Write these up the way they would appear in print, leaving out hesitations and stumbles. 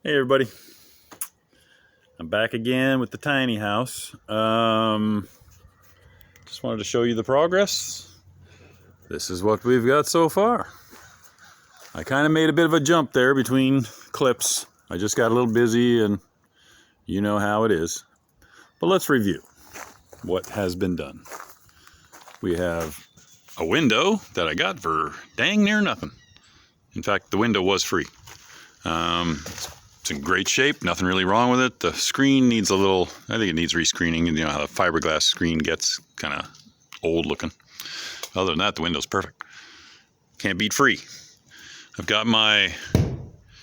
Hey everybody, I'm back again with the tiny house. Just wanted to show you the progress. This is what we've got so far. I kind of made a bit of a jump there between clips. I just got a little busy and you know how it is. But let's review what has been done. We have a window that I got for dang near nothing. In fact, the window was free. It's in great shape, nothing really wrong with it. The screen needs a little, I think it needs rescreening. You know how the fiberglass screen gets kind of old looking. Other than that, the window's perfect. Can't beat free. I've got my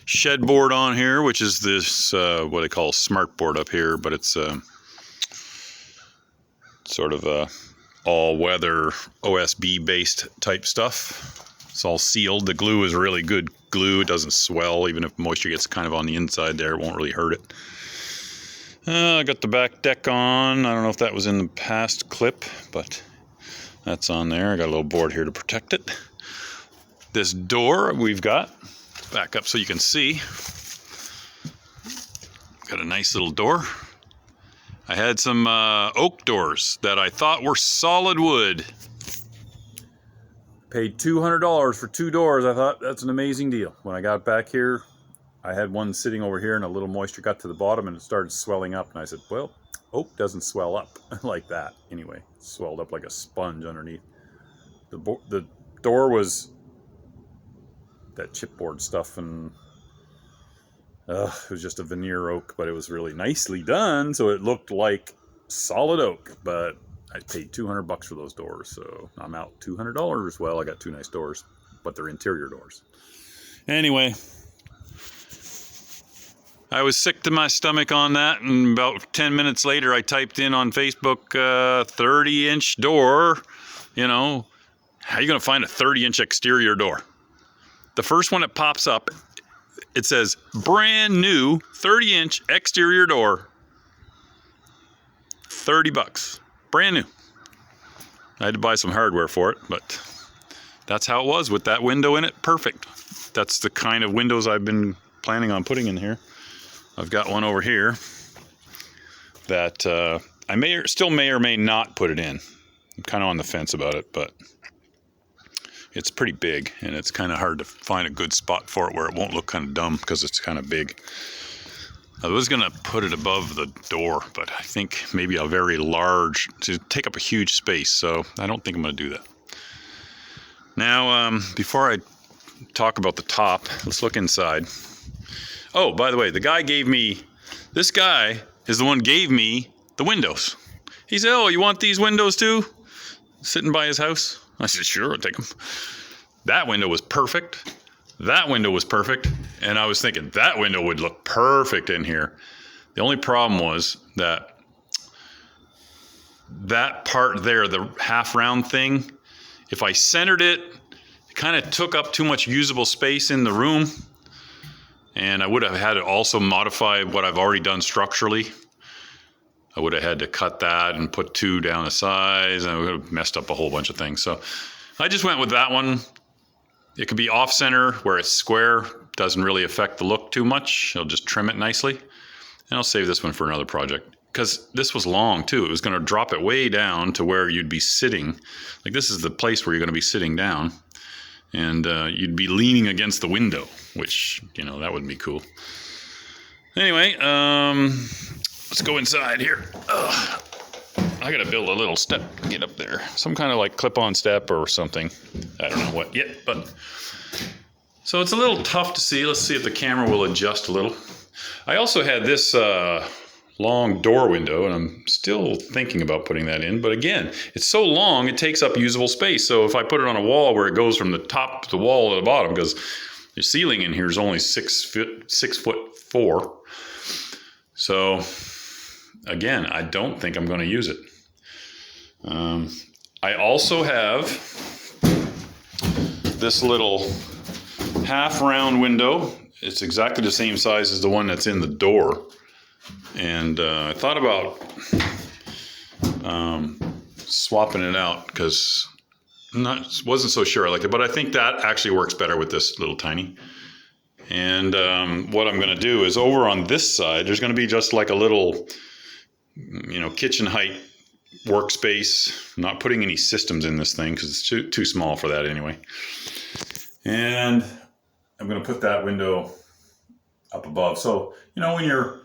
shed board on here, which is this, what I call smart board up here, but it's sort of a all-weather OSB based type stuff. It's all sealed. The glue is really good glue. It doesn't swell. Even if moisture gets kind of on the inside there, it won't really hurt it. I got the back deck on. I don't know if that was in the past clip, but that's on there. I got a little board here to protect it. This door we've got, back up so you can see. Got a nice little door. I had some oak doors that I thought were solid wood. Paid $200 for 2 doors. I thought that's an amazing deal. When I got back here, I had one sitting over here and a little moisture got to the bottom and it started swelling up. And I said, well, oak doesn't swell up like that. Anyway, it swelled up like a sponge underneath. The door was that chipboard stuff and it was just a veneer oak, but it was really nicely done. So it looked like solid oak, but I paid $200 for those doors, so I'm out $200. Well, I got 2 nice doors, but they're interior doors. Anyway, I was sick to my stomach on that, and about 10 minutes later, I typed in on Facebook, 30-inch door. You know, how are you going to find a 30-inch exterior door? The first one that pops up, it says, brand new 30-inch exterior door, $30. Brand new. I had to buy some hardware for it, but that's how it was with that window in it. Perfect. That's the kind of windows I've been planning on putting in here. I've got one over here that I may or may not put it in. I'm kind of on the fence about it, but it's pretty big and it's kind of hard to find a good spot for it where it won't look kind of dumb because it's kind of big. I was going to put it above the door, but I think maybe a very large, to take up a huge space, so I don't think I'm going to do that. Now, before I talk about the top, let's look inside. Oh, by the way, this guy is the one who gave me the windows. He said, oh, you want these windows too? Sitting by his house. I said, sure, I'll take them. That window was perfect. That window was perfect, and I was thinking that window would look perfect in here. The only problem was that part there, the half round thing, if I centered it, it kind of took up too much usable space in the room, and I would have had to also modify what I've already done structurally. I would have had to cut that and put 2 down the sides, and I would have messed up a whole bunch of things. So I just went with that one. It could be off center where it's square, doesn't really affect the look too much. I'll just trim it nicely. And I'll save this one for another project because this was long too. It was going to drop it way down to where you'd be sitting. Like this is the place where you're going to be sitting down and you'd be leaning against the window, which, you know, that wouldn't be cool. Anyway, let's go inside here. I gotta build a little step to get up there. Some kind of like clip-on step or something. I don't know what yet, but... So it's a little tough to see. Let's see if the camera will adjust a little. I also had this long door window, and I'm still thinking about putting that in. But again, it's so long, it takes up usable space. So if I put it on a wall where it goes from the top to the wall to the bottom, because the ceiling in here is only 6'4". So again, I don't think I'm going to use it. I also have this little half round window. It's exactly the same size as the one that's in the door. And I thought about swapping it out because wasn't so sure I liked it. But I think that actually works better with this little tiny. And what I'm going to do is over on this side, there's going to be just like a little, kitchen height workspace. I'm not putting any systems in this thing because it's too small for that anyway. And I'm going to put that window up above. So, when you're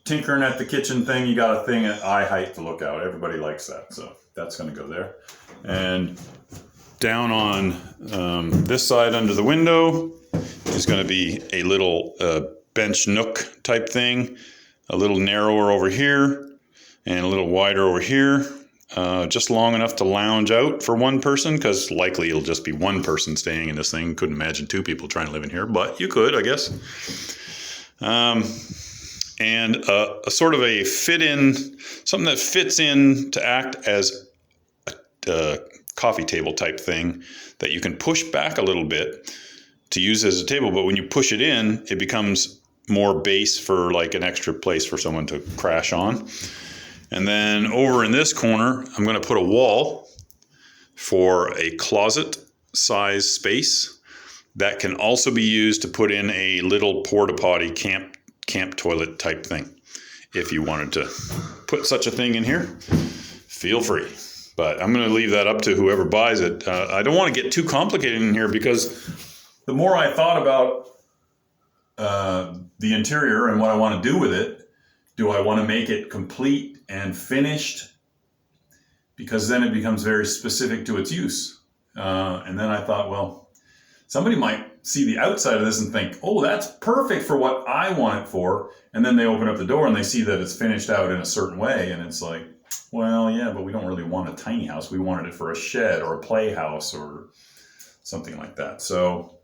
tinkering at the kitchen thing, you got a thing at eye height to look out. Everybody likes that. So that's going to go there. And down on this side under the window is going to be a little bench nook type thing, a little narrower over here and a little wider over here, just long enough to lounge out for one person, because likely it'll just be one person staying in this thing. Couldn't imagine two people trying to live in here, but you could, I guess. And a sort of a something that fits in to act as a coffee table type thing that you can push back a little bit to use as a table. But when you push it in, it becomes more base for like an extra place for someone to crash on. And then over in this corner, I'm going to put a wall for a closet size space that can also be used to put in a little porta potty camp toilet type thing. If you wanted to put such a thing in here, feel free. But I'm going to leave that up to whoever buys it. I don't want to get too complicated in here, because the more I thought about the interior and what I want to do with it, do I want to make it complete and finished? Because then it becomes very specific to its use. And then I thought, well, somebody might see the outside of this and think, oh, that's perfect for what I want it for. And then they open up the door and they see that it's finished out in a certain way. And it's like, well, yeah, but we don't really want a tiny house. We wanted it for a shed or a playhouse or something like that. So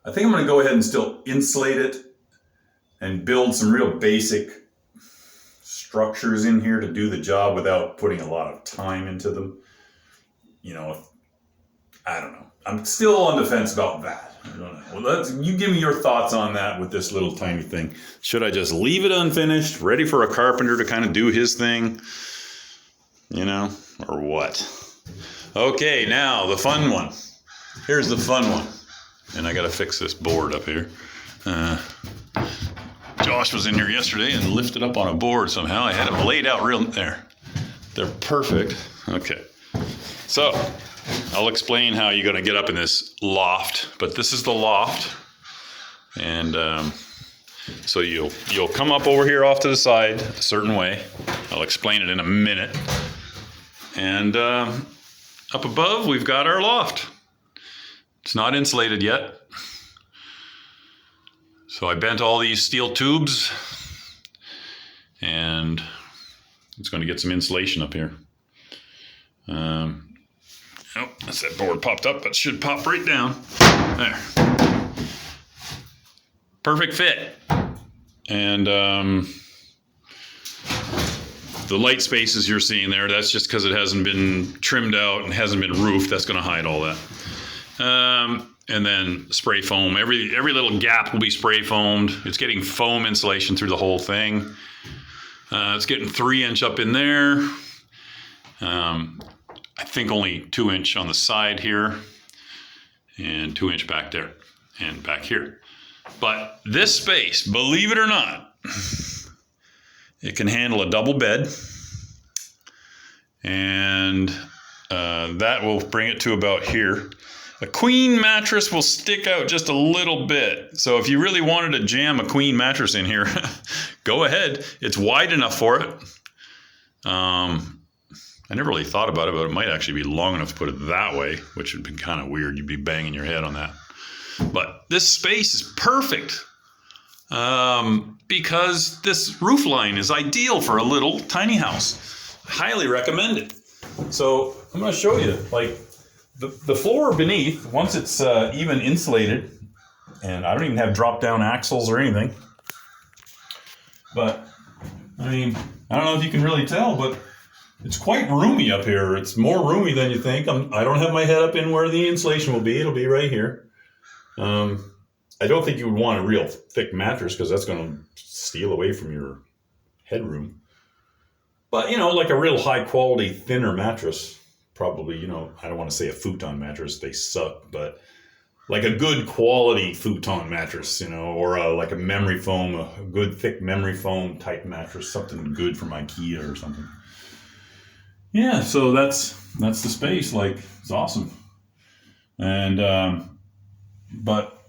I think I'm going to go ahead and still insulate it and build some real basic structures in here to do the job without putting a lot of time into them. I don't know. I'm still on the fence about that. I don't know. Well, you give me your thoughts on that with this little tiny thing. Should I just leave it unfinished, ready for a carpenter to kind of do his thing? Or what? Okay, now the fun one. Here's the fun one. And I got to fix this board up here. Josh was in here yesterday and lifted up on a board somehow. I had them laid out real there. They're perfect. Okay. So I'll explain how you're going to get up in this loft, but this is the loft. And so you'll come up over here off to the side a certain way. I'll explain it in a minute. And up above, we've got our loft. It's not insulated yet. So I bent all these steel tubes, and it's going to get some insulation up here. Oh, that's that board popped up, but it should pop right down. There. Perfect fit. And the light spaces you're seeing there, that's just because it hasn't been trimmed out and hasn't been roofed. That's going to hide all that. And then spray foam. Every little gap will be spray foamed. It's getting foam insulation through the whole thing. It's getting 3-inch up in there. I think only 2-inch on the side here, and 2-inch back there and back here. But this space, believe it or not, it can handle a double bed, and that will bring it to about here. A queen mattress will stick out just a little bit. So if you really wanted to jam a queen mattress in here, go ahead. It's wide enough for it. I never really thought about it, but it might actually be long enough to put it that way, which would be kind of weird. You'd be banging your head on that. But this space is perfect because this roof line is ideal for a little tiny house. Highly recommend it. So I'm going to show you, like, the floor beneath, once it's even insulated, and I don't even have drop-down axles or anything. But, I mean, I don't know if you can really tell, but it's quite roomy up here. It's more roomy than you think. I don't have my head up in where the insulation will be. It'll be right here. I don't think you would want a real thick mattress because that's going to steal away from your headroom. But, like a real high quality, thinner mattress, probably, I don't want to say a futon mattress. They suck, but like a good quality futon mattress, you know, or like a memory foam, a good thick memory foam type mattress, something good from IKEA or something. Yeah, so that's the space. Like, it's awesome. And but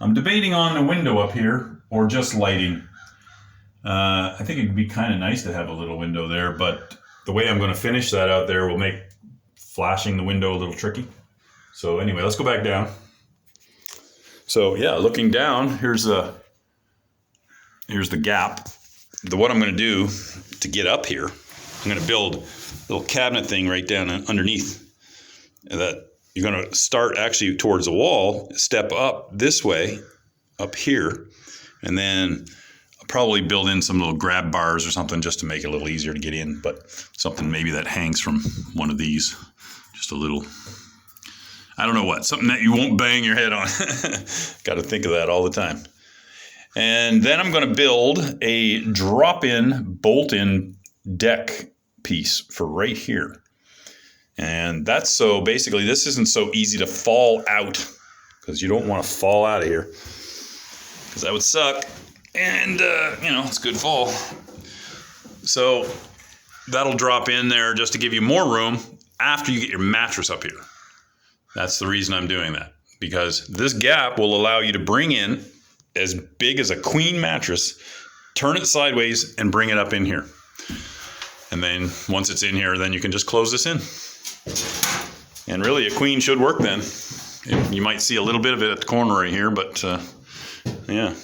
I'm debating on a window up here or just lighting. I think it'd be kind of nice to have a little window there, but the way I'm going to finish that out there will make flashing the window a little tricky. So anyway, let's go back down. So yeah, looking down, here's the gap. What I'm going to do to get up here, I'm going to build a little cabinet thing right down underneath. That you're going to start actually towards the wall, step up this way, up here, and then I'll probably build in some little grab bars or something just to make it a little easier to get in. But something maybe that hangs from one of these, just a little. I don't know what, something that you won't bang your head on. Got to think of that all the time. And then I'm going to build a drop-in, bolt-in deck piece for right here. And that's so basically this isn't so easy to fall out, because you don't want to fall out of here, because that would suck. And, you know, it's a good fall. So that'll drop in there just to give you more room after you get your mattress up here. That's the reason I'm doing that, because this gap will allow you to bring in as big as a queen mattress, turn it sideways, and bring it up in here. And then once it's in here, then you can just close this in. And really, a queen should work then. You might see a little bit of it at the corner right here, but yeah.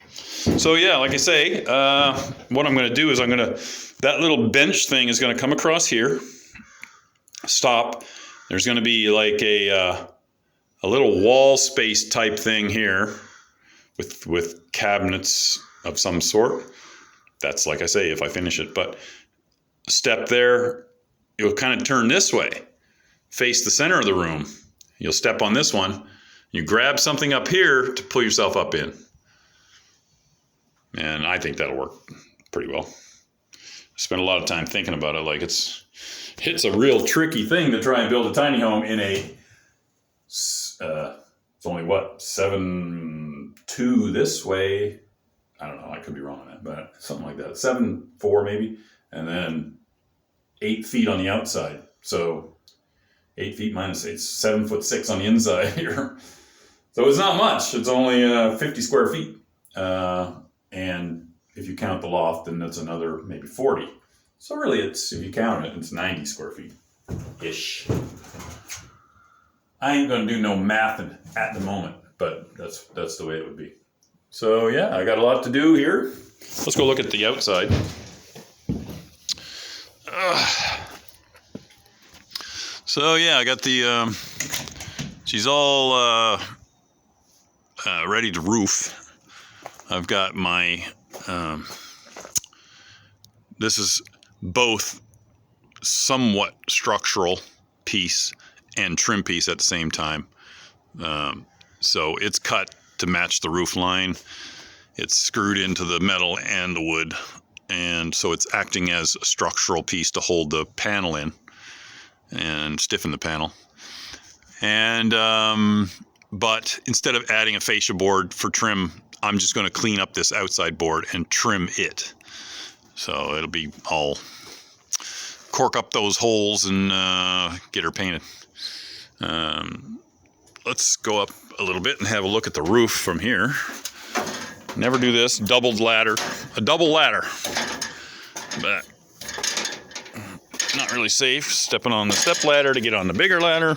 So yeah, like I say, what I'm going to do is that little bench thing is going to come across here, stop. There's going to be like a little wall space type thing here with cabinets of some sort. That's, like I say, if I finish it. But step there, you'll kind of turn this way, face the center of the room. You'll step on this one. You grab something up here to pull yourself up in. And I think that'll work pretty well. I spent a lot of time thinking about it. Like, it's a real tricky thing to try and build a tiny home in it's only what, 7'2" this way. I don't know, I could be wrong on that, but something like that. 7'4" maybe, and then 8 feet on the outside. So 8 feet minus 8, 7'6" on the inside here. So it's not much. It's only 50 square feet. And if you count the loft, then that's another maybe 40. So really, if you count it, it's 90 square feet-ish. I ain't going to do no math at the moment, but that's the way it would be. So yeah, I got a lot to do here. Let's go look at the outside. So yeah, I got the, she's all ready to roof. I've got my, this is both somewhat structural piece and trim piece at the same time. So it's cut to match the roof line. It's screwed into the metal and the wood. And so it's acting as a structural piece to hold the panel in and stiffen the panel. And, but instead of adding a fascia board for trim, I'm just going to clean up this outside board and trim it. So it'll be all cork up those holes and get her painted. Let's go up a little bit and have a look at the roof from here. Never do this. A double ladder, but not really safe. Stepping on the step ladder to get on the bigger ladder.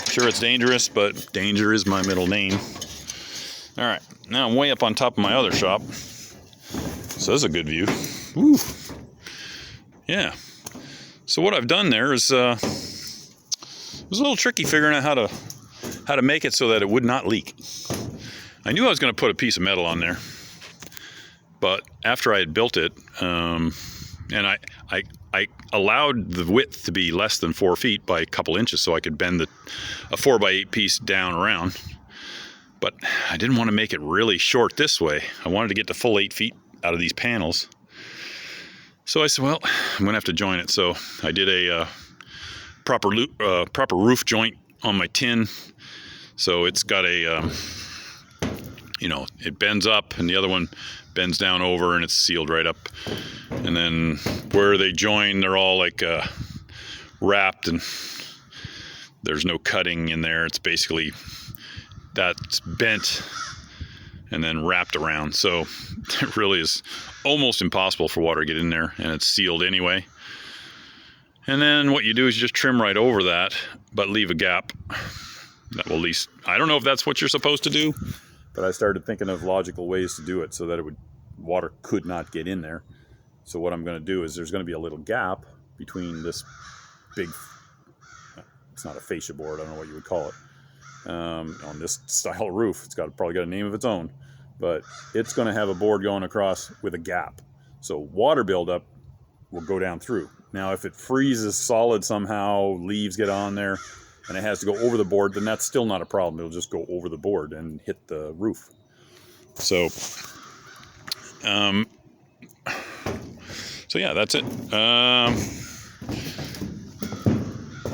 Sure, it's dangerous, but danger is my middle name. All right, now I'm way up on top of my other shop. So that's a good view. Woo. Yeah. So what I've done there is it was a little tricky figuring out how to make it so that it would not leak. I knew I was going to put a piece of metal on there, but after I had built it, and I allowed the width to be less than 4 feet by a couple inches so I could bend a 4x8 piece down around. But I didn't want to make it really short this way. I wanted to get the full 8 feet out of these panels. So I said, well, I'm going to have to join it. So I did a proper roof joint on my tin. So it's got a, it bends up and the other one bends down over and it's sealed right up. And then where they join, they're all like wrapped and there's no cutting in there. It's basically, that's bent and then wrapped around. So it really is almost impossible for water to get in there, and it's sealed anyway. And then what you do is you just trim right over that, but leave a gap. That will at least, I don't know if that's what you're supposed to do, but I started thinking of logical ways to do it so that water could not get in there. So what I'm going to do is there's going to be a little gap between this big, it's not a fascia board, I don't know what you would call it, on this style of roof. It's probably got a name of its own, but it's going to have a board going across with a gap. So water buildup will go down through. Now, if it freezes solid somehow, leaves get on there, and it has to go over the board, then that's still not a problem. It'll just go over the board and hit the roof. So, yeah, that's it.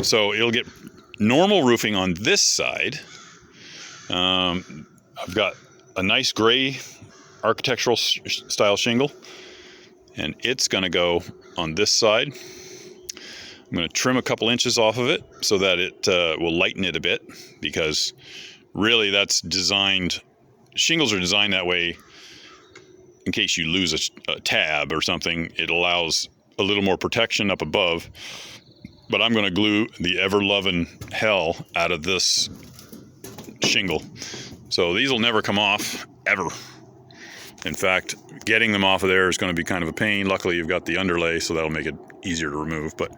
So it'll get normal roofing on this side. I've got a nice gray architectural style shingle, and it's going to go on this side. I'm going to trim a couple inches off of it so that it will lighten it a bit, because really that's designed, shingles are designed that way in case you lose a tab or something. It allows a little more protection up above, but I'm going to glue the ever-loving hell out of this shingle. So these will never come off, ever. In fact, getting them off of there is going to be kind of a pain. Luckily, you've got the underlay, so that'll make it easier to remove. But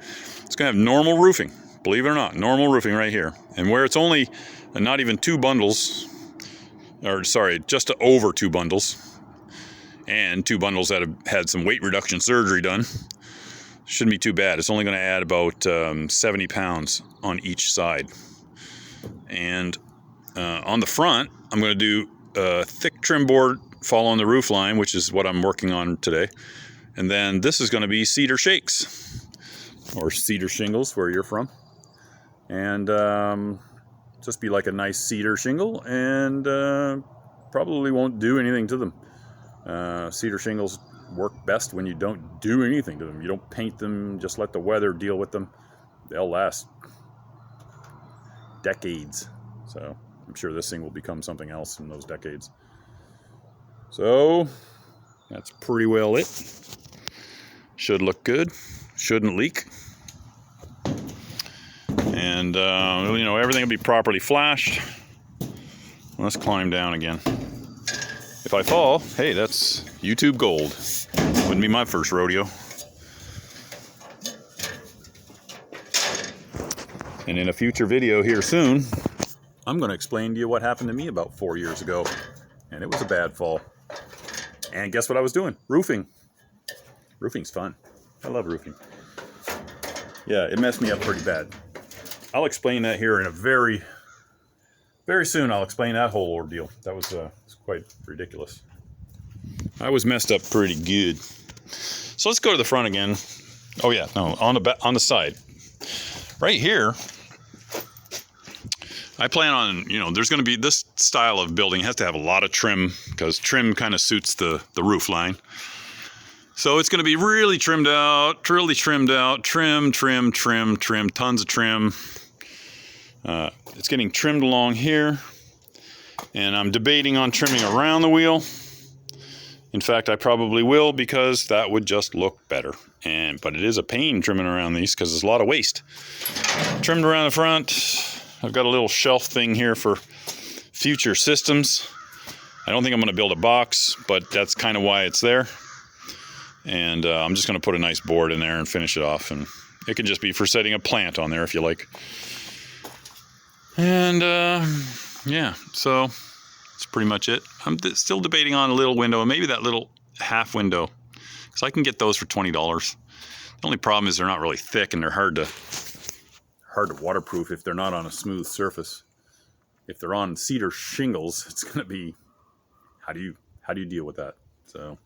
it's going to have normal roofing, believe it or not, normal roofing right here. And where it's only not even 2 bundles, or sorry, just over 2 bundles, and 2 bundles that have had some weight reduction surgery done, shouldn't be too bad. It's only going to add about 70 pounds on each side. And on the front, I'm going to do a thick trim board following the roof line, which is what I'm working on today. And then this is going to be cedar shakes, or cedar shingles where you're from. And just be like a nice cedar shingle, and probably won't do anything to them. Cedar shingles work best when you don't do anything to them. You don't paint them, just let the weather deal with them. They'll last decades. So I'm sure this thing will become something else in those decades. So that's pretty well it. Should look good. Shouldn't leak. And everything will be properly flashed. Let's climb down again. If I fall, hey, that's YouTube gold. Wouldn't be my first rodeo. And in a future video here soon, I'm going to explain to you what happened to me about 4 years ago. And it was a bad fall. And guess what I was doing? Roofing. Roofing's fun. I love roofing. Yeah, it messed me up pretty bad. I'll explain that here in a very soon. I'll explain that whole ordeal. That was quite ridiculous. I was messed up pretty good. So let's go to the front again. Oh yeah, no, on the side. Right here, I plan on, there's going to be this style of building has to have a lot of trim, because trim kind of suits the roof line. So it's going to be really trimmed out, trim, tons of trim. It's getting trimmed along here, and I'm debating on trimming around the wheel. In fact, I probably will, because that would just look better. But it is a pain trimming around these because there's a lot of waste. Trimmed around the front. I've got a little shelf thing here for future systems. I don't think I'm going to build a box, but that's kind of why it's there. And I'm just going to put a nice board in there and finish it off. And it can just be for setting a plant on there if you like. And yeah, so that's pretty much it. I'm still debating on a little window, and maybe that little half window, because I can get those for $20. The only problem is they're not really thick, and they're hard to waterproof if they're not on a smooth surface. If they're on cedar shingles, it's going to be, how do you deal with that? So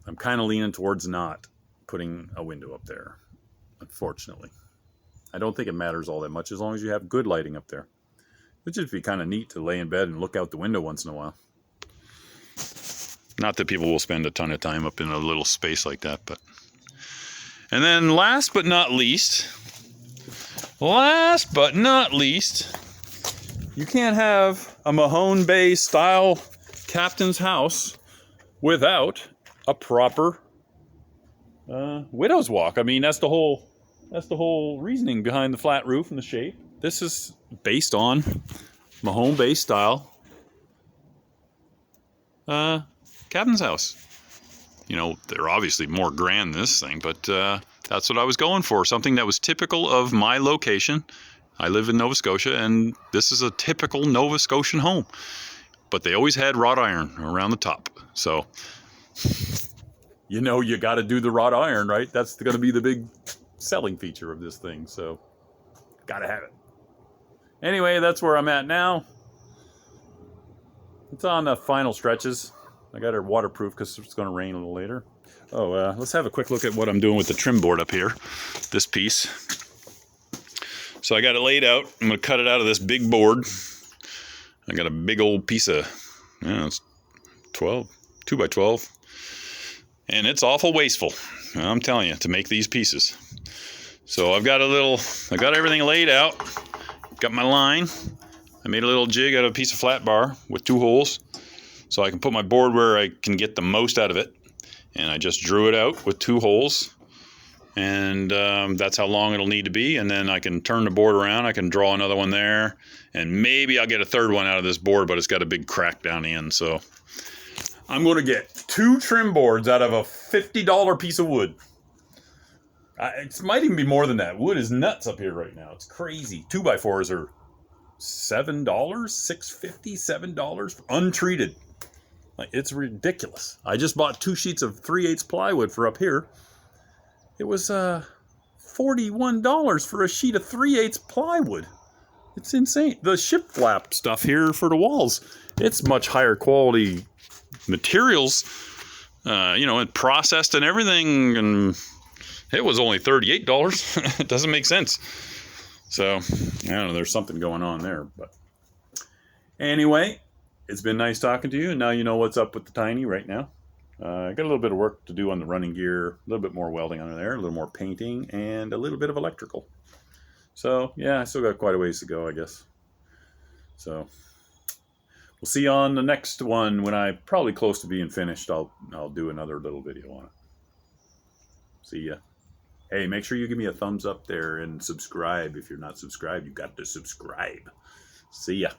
I'm kind of leaning towards not putting a window up there, unfortunately. I don't think it matters all that much as long as you have good lighting up there. It'd just be kind of neat to lay in bed and look out the window once in a while. Not that people will spend a ton of time up in a little space like that, but. And then last but not least, you can't have a Mahone Bay style captain's house without a proper widow's walk. I mean, that's the whole reasoning behind the flat roof and the shape. This is based on Mahone Bay style captain's house. You know, they're obviously more grand than this thing, but that's what I was going for. Something that was typical of my location. I live in Nova Scotia, and this is a typical Nova Scotian home. But they always had wrought iron around the top. So, you know, you got to do the wrought iron, right? That's going to be the big selling feature of this thing. So, got to have it. Anyway, that's where I'm at now. It's on the final stretches. I got it waterproof because it's going to rain a little later. Oh, let's have a quick look at what I'm doing with the trim board up here. This piece. So I got it laid out. I'm going to cut it out of this big board. I got a big old piece of, it's 2 by 12. And it's awful wasteful, I'm telling you, to make these pieces. So I've got everything laid out. Got my line. I made a little jig out of a piece of flat bar with 2 holes. So I can put my board where I can get the most out of it. And I just drew it out with 2 holes. And that's how long it'll need to be. And then I can turn the board around. I can draw another one there. And maybe I'll get a third one out of this board, but it's got a big crack down the end. So I'm going to get 2 trim boards out of a $50 piece of wood. It might even be more than that. Wood is nuts up here right now. It's crazy. 2x4s are $7, $6.50, $7 untreated. Like, it's ridiculous. I just bought 2 sheets of 3/8 plywood for up here. It was $41 for a sheet of 3/8 plywood. It's insane. The ship flap stuff here for the walls, it's much higher quality materials, and processed and everything, and it was only $38. It doesn't make sense. So, I don't know, there's something going on there. But anyway, it's been nice talking to you, and now you know what's up with the Tiny right now. I got a little bit of work to do on the running gear, a little bit more welding under there, a little more painting, and a little bit of electrical. So, yeah, I still got quite a ways to go, I guess. So, we'll see you on the next one when I'm probably close to being finished. I'll do another little video on it. See ya. Hey, make sure you give me a thumbs up there and subscribe. If you're not subscribed, you got to subscribe. See ya.